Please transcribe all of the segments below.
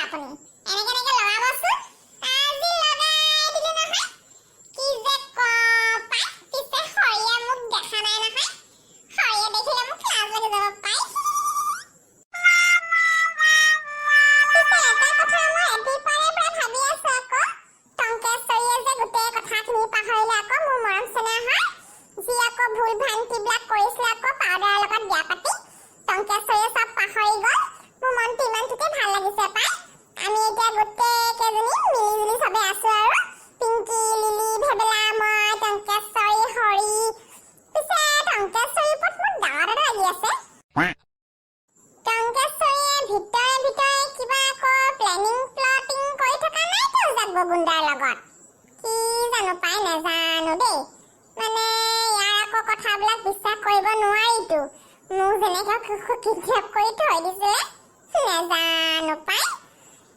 আপুনি এনেকে লগাবচোন আজি লগাই দিলো নহয় কি যে পাই পিছে হৰিয়ে মোক দেখা নাই নহয় হৰিয়ে দেখিলে মোক লাজ লাগি যাব পাই পিছে এটা কথা মই এদিপাৰে পৰা ভাবি আছো আকৌ টংকেশ্বৰীয়ে যে গোটেই কথাখিনি পাহৰিলে আকৌ মোৰ মৰম চেনেহ হয় যি আকৌ ভুল ভ্ৰান্তিবিলাক কৰিছিলে আকৌ পাউডাৰৰ লগত বিয়া পাতি টংকেশ্বৰীয়ে চব পাহৰি গ'ল মোৰ মনটো ইমানটোকে ভাল লাগিছে পাই আমি এতিয়া গোটেই কেইজনী মিলিজুলি চবে আছো আৰু পিংকি লিলি ভেবেলা মই টংকেশ্বৰী হৰি পিছে টংকেশ্বৰীৰ ওপৰত মোৰ ডাঙৰ লাগি আছে টংকেশ্বৰীয়ে ভিতৰে কিবা আকৌ প্লেটিং কৰি থকা নাইতো জাগবগুণ্ডাৰ লগত কি জানো পাই নাজানো দেই মানে ইয়াৰ আকৌ কথাবিলাক বিশ্বাস কৰিব নোৱাৰিতো মোক যেনেকৈ কিডনেপ কৰি থৈ দিছিলে নাজানো পাই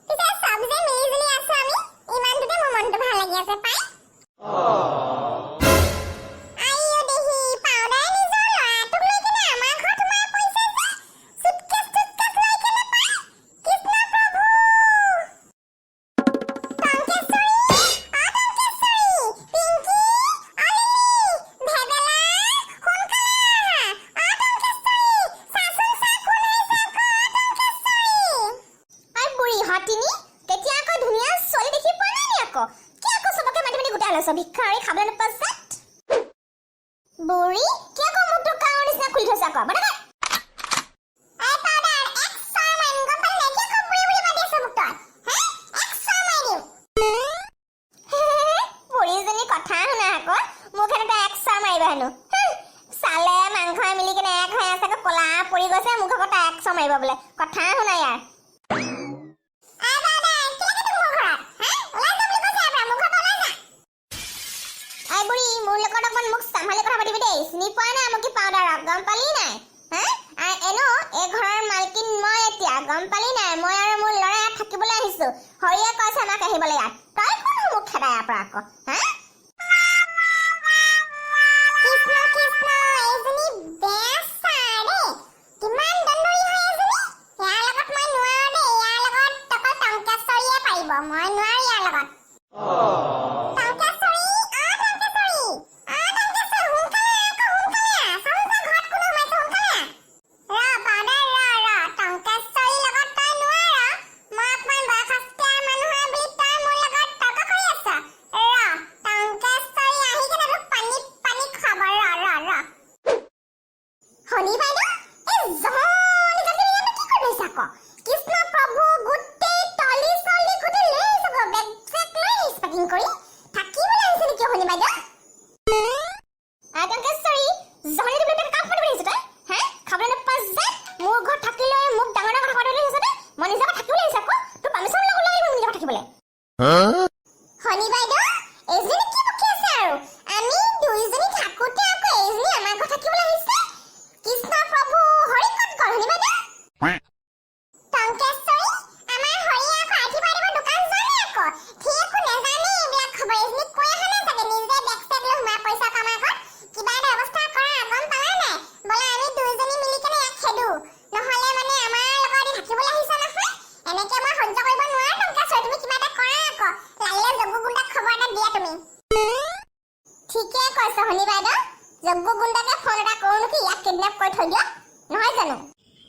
পিছে চব যে মিলিজুলি আছো আমি ইমানটোতে মোৰ মনটো ভাল লাগি আছে পাই আইও দেহি পাউডাৰ নিজৰ ল'ৰাটোক লৈ কিনে আমাৰ ঘৰত সোমাই পৰিছে যে চুটকেছ লৈ কিনে পাই কৃষ্ণ প্ৰভু টংকেশ্বৰী পিংকি অলিলি ভেবেলা সোনকালে আহা টংকেশ্বৰী চাচোন চা কোন আহিছে টংকেশ্বৰী আই বুঢ়ী হতিনি তেতিয়া আকৌ ধুনীয়া ছোৱালী দেখি পোৱা নাই নি আকৌ কি আকৌ চবকে মাতি মাতি গোটাই লৈছ ভিক্ষাৰী খাবলৈ নোপাইছে বুঢ়ী কি আকৌ মুখটো কাঁৱৰ নিচিনা খুলি থৈছে আকৌ মানে আই পাউডাৰ এক চাৰ মাৰিম গম পালি নাই কি আকৌ বুঢ়ী বুলি মাতি আছ মোক তই এক চাৰ মাৰি দিম বুঢ়ীজনী কথা শুনা আকৌ মোক হেনো তই এক চাৰ মাৰিবা হেনো চালে মাংসই মিলি কিনে এক হৈ আছে আকৌ কলা পৰি গৈছে মোক আকৌ তই এক চাৰ মাৰিব বোলে কথা শুনা ইয়াৰ চিনি পোৱা নাই মোক কি পাউডাৰক গম পালি নাই এনো এই ঘৰৰ মালকিন মই এতিয়া গম পালি নাই মই আৰু মোৰ ল'ৰা ইয়াত থাকিবলৈ আহিছো হৰিয়ে কৈছে আমাক আহিবলৈ ইয়াত তই কোন মোক খেদাই ইয়াৰ পৰা আকৌ কৃষ্ণ এইজনী বেয়া চাৰ দেই কিমান দন্দৰী হয় এজনী ইয়াৰ লগত মই নোৱাৰো দেই ইয়াৰ লগত অকল টংকেশ্বৰীয়ে পাৰিব মই নোৱাৰো ইয়াৰ লগত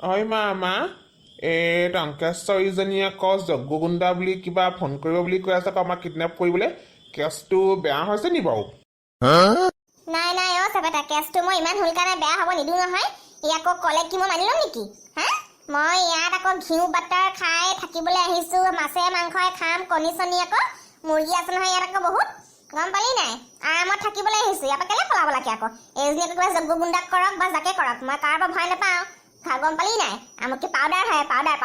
ঐ মা টংকেশ্বৰীজনীয়ে আকৌ যজ্ঞগুণ্ডা বুলি কিবা ফোন কৰিব বুলি কৈ আছে আকৌ আমাক কিডনেপ কৰিবলৈ কেছটো বেয়া হৈছে নি বাৰু নাই অ চেপেটা কেছটো মই ইমান সোনকালে বেয়া হ'ব নিদিওঁ নহয় ই আকৌ ক'লে কি মই মানি ল'ম নেকি মই ইয়াত আকৌ ঘিউ বাটাৰ খাই থাকিবলৈ আহিছো মাছে মাংসই খাম কণী চনী আকৌ মুৰ্গী আছে নহয় ইয়াত আকৌ বহুত গম পালি নাই আৰামত থাকিবলৈ আহিছো ইয়াৰ পৰা কেলে পলাব লাগে আকৌ এইজনী আকৌ কিবা যজ্ঞগুণ্ডাক কৰক বা যাকে কৰক মই কাৰোবাৰ ভয় নাপাওঁ গম পালি নাই আমাক কি পাউডাৰ হয় পাউডাৰ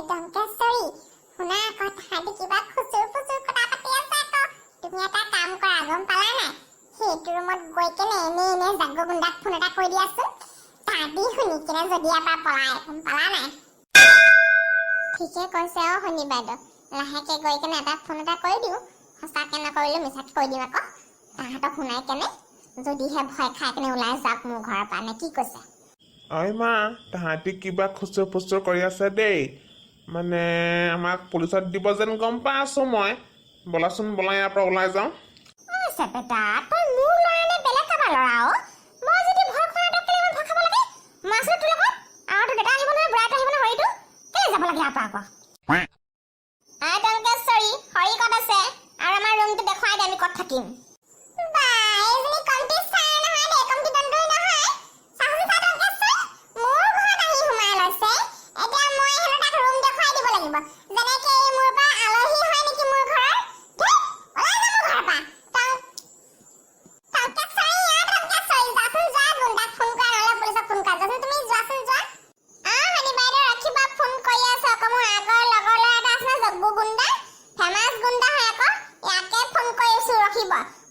টংকেশ্বৰী শুনা কথাটো কিবা খুচুৰ কথা পাতি আছে আকৌ তুমি এটা কাম কৰা গম পালা নাই সেইটো ৰুমত গৈ কেনে এনে জাগবগুণ্ডাক ফোন এটা কৰি দিয়াচোন তাহাঁতি শুনি কিনে যদি ইয়াৰ পৰা পলাই গম পালা নাই ঠিকে কৈছে শুনি বাইদেউ লাহেকে গৈ কেনে এটা ফোন এটা কৰি দিওঁ সঁচাকে নকৰিলে মিছাকে কৈ দিম আকৌ তাহাঁতক শুনাই কেনে যদিহে ভয় খাই কেনে ওলাই যাওক মোৰ ঘৰৰ পৰা নে কি কৈছে ঐ মা তাহাঁতি কিবা খুচুৰ ফুচুৰ কৰি আছে দেই মানে আমাক পুলিচত দিব যেন গম পাই আছোঁ মই। ব'লাচোন ব'লা ইয়াৰ পৰা ওলাই যাওঁ। চেপেটা তই মোৰ ল'ৰা নে বেলেগ কাৰোবাৰ ল'ৰা অ? মই যদি ভয় খোৱা তই কেলে মই ভয় খাব লাগে? মই আছিলোঁ তোৰ লগত আৰু তোৰ দেউতা আহিব নহয়, বুঢ়াটো আহিব নহয়, হৰিটো কেলে যাব লাগে ইয়াৰ পৰা আকৌ? টংকেশ্বৰী হৰি ক'ত আছে আৰু আমাৰ ৰুমটো দেখুৱাই দে, আমি ক'ত থাকিম।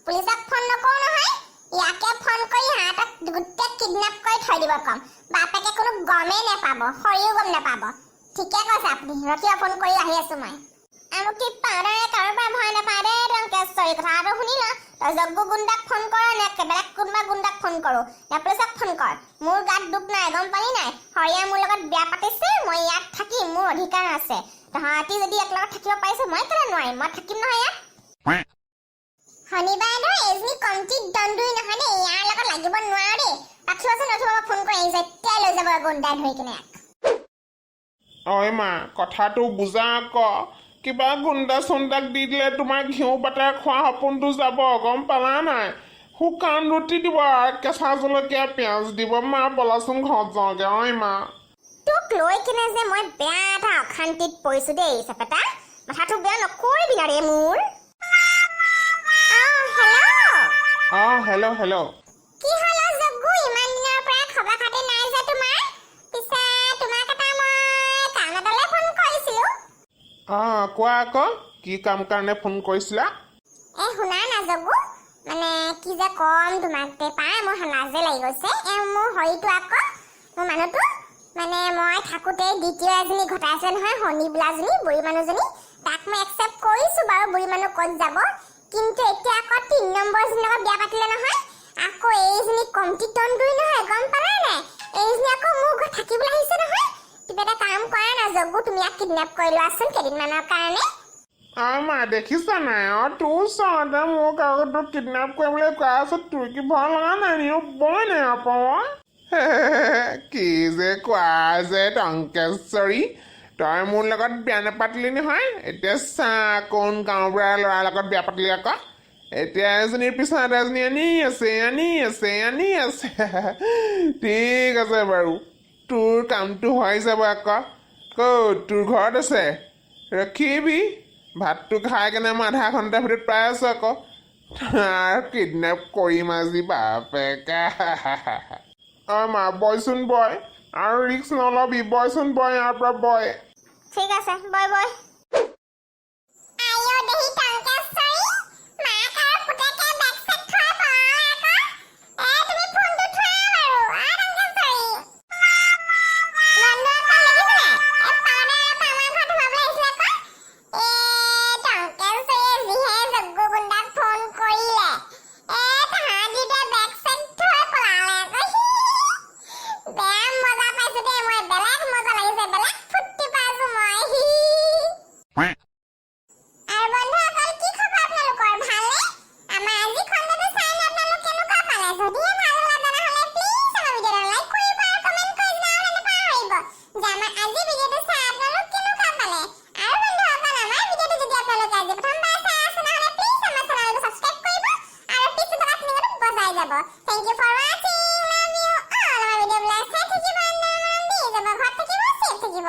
পুলিচক ফোন নকৰো নহয়, ইয়াকে ফোন কৰি হাতক গোটেই কিডনেপ কৰি থৈ দিব কম। বাপেকে কোনো গমেই নাপাব, হৰিও গম নাপাব। ঠিকে কৈছে আপুনি, ৰখিব ফোন কৰি আহি আছো মই। আৰু কি পাউদাৰে কাৰোবাৰ পৰা ভয় নাপায় দেই টংকেশ্বৰী, কথাটো শুনি ল। তই জগ্গু গুণ্ডাক ফোন কৰ নে বেলেগ কোনোবা গুণ্ডাক ফোন কৰো নে পুলিচক ফোন কৰ, মোৰ গাত দুখ নাই গম পালি নাই। হৰিয়ে মোৰ লগত বিয়া পাতিছে, মই ইয়াত থাকিম, মোৰ অধিকাৰ আছে। তহঁতি যদি এক লগত থাকিব পাৰিছো মই কেলে নোৱাৰিম, মই থাকিম নহয় ইয়াত। শনিবাৰ এজনী কমটি দণ্ডুই নহয় দেই, ইয়াৰ লগত লাগিব নোৱাৰো দেই। পাঠুৱাচোন নথবা ফোন কৰি আহিছে, এতিয়া লৈ যাব গুণ্ডাই ধৰি কিনে। ঐ মা কথাটো বুজা আকৌ। কিবা গুণ্ডা চুণ্ডাক দি দিলে তোমাৰ ঘিউ বাটাৰ খোৱা সপোনটো যাব, গম পালা নাই? শুকান ৰুটি দিব আৰু কেঁচা জলকীয়া পিঁয়াজ দিব। মা ব'লাচোন ঘৰত যাওঁগে। ঐ মা তোক লৈ কিনে যে মই বেয়া এটা অশান্তিত পৰিছো দেই চেপেটা, মাথাটো বেয়া নকৰিবি না ৰে মোৰ। Hello' hello'. কি হ'ল জগ্গু, ইমান দিনৰ পৰা খবৰ খাতি নাই যে তোমাৰ? পিছে তোমাক এটা মই কাম এটালৈ ফোন কৰিছিলো। কোৱা আকৌ, কি কাম কাৰণে ফোন কৰিছিলা? শুনা না জগ্গু, মানে কি যে কম তোমাক পাই মোৰ লাজে লাগি গৈছে। মোৰ হৰিটো আকৌ, মোৰ মানুহটো মানে মই থাকোঁতে দ্বিতীয় এজনী ঘটাইছে নহয়, শনি বোলাজনী বুঢ়ী মানুহজনী। তাক মই একচেপ্ট কৰিছো বাৰু, বুঢ়ী মানুহ ক'ত যাব। কিন্তু এতিয়া আকৌ ৩ নম্বৰজনীৰ লগত বিয়া পাতিলে নহয়। আকৌ এইজনী কমটি দণ্ডুই নহয়, গম পালা নাই? এইজনী আকৌ মোৰ ঘৰত থাকিবলৈ আহিছে নহয়। কিবা এটা কাম কৰা না জগ্গু, তুমি ইয়াক কিডনেপ কৰি লোৱাচোন কেইদিনমানৰ কাৰণে। মা দেখিছা নাই, তোৰ ওচৰতে মোক আগতো কিডনেপ কৰিবলৈ কোৱা আছে, তোৰ কি ভয় লগা নাই নি? বই নাই পাওঁ। কি যে কোৱা যে টংকেশ্বৰী, তই মোৰ লগত বিয়া নাপাতিলি নহয়। এতিয়া চা কোন গাঁওবুঢ়াৰ ল'ৰাৰ লগত বিয়া পাতিলি আকৌ। এতিয়া এজনীৰ পিছত এজনী আনি আছে। ঠিক আছে বাৰু, তোৰ কামটো হৈ যাব আকৌ। ক'ত তোৰ ঘৰত আছে? ৰখিবি, ভাতটো খাই কেনে মই আধা ঘণ্টাৰ ভিতৰত পাই আছো আকৌ। আৰু কিডনেপ কৰিম আজি বাপেকা। মা বয়চোন বয়, আৰু ৰিক্স নলবি, বয়চোন বয়, ইয়াৰ পৰা বয়। ঠিক আছে, বয় বয়। আইও দেহি টংকেশ্বৰী, মাক আৰু পুতেকে বেক চেক থৈ পৰে আকৌ। তুমি ফোনটো থোৱা বাৰু, টংকেশ্বৰী। বন্ধু এখন দেখিছিলে? পাউদাৰ আমাৰ ঘৰত সোমাবলৈ আহিছিলে আকৌ। টংকেশ্বৰীয়ে যিহে জগ্গু গুণ্ডাক ফোন কৰিলে, তাহাঁতি বেক চেক থৈ পলালে আকৌ। বেয়া মজা পাইছো দেই মই, বেলেগ মজা লাগিছে, বেলেগ ফূৰ্তি পাইছো মই। আৰু বন্ধুসকল, কি খবৰ আপোনালোকৰ, ভালনে? আমাৰ আজি খণ্ডটো চাই আপোনালোক কেনেকুৱা পালে? যদিহে ভাল লগা নহ'লে প্লিজ আমাৰ ভিডিঅ'টো লাইক কৰিব আৰু কমেণ্ট কৰি জনাবলৈ নাপাহৰিব যে আমাৰ আজি ভিডিঅ'টো চাই আপোনালোক কেনেকুৱা পালে। আৰু বন্ধুসকল, আমাৰ ভিডিঅ'টো যদি আপোনালোকে আজি প্ৰথমবাৰ চাই আছে নহ'লে প্লিজ আমাৰ চেনেলটো ছাবস্ক্ৰাইব কৰিব আৰু পিছতে থকা টিংটো বজাই যাব। থেংক ইউ ফৰ ৱাচিং, লাভ ইউ অল। আমাৰ ভিডিঅ'বিলাক চাই থাকিব, ঘৰত থাকিব, চেফ থাকিব।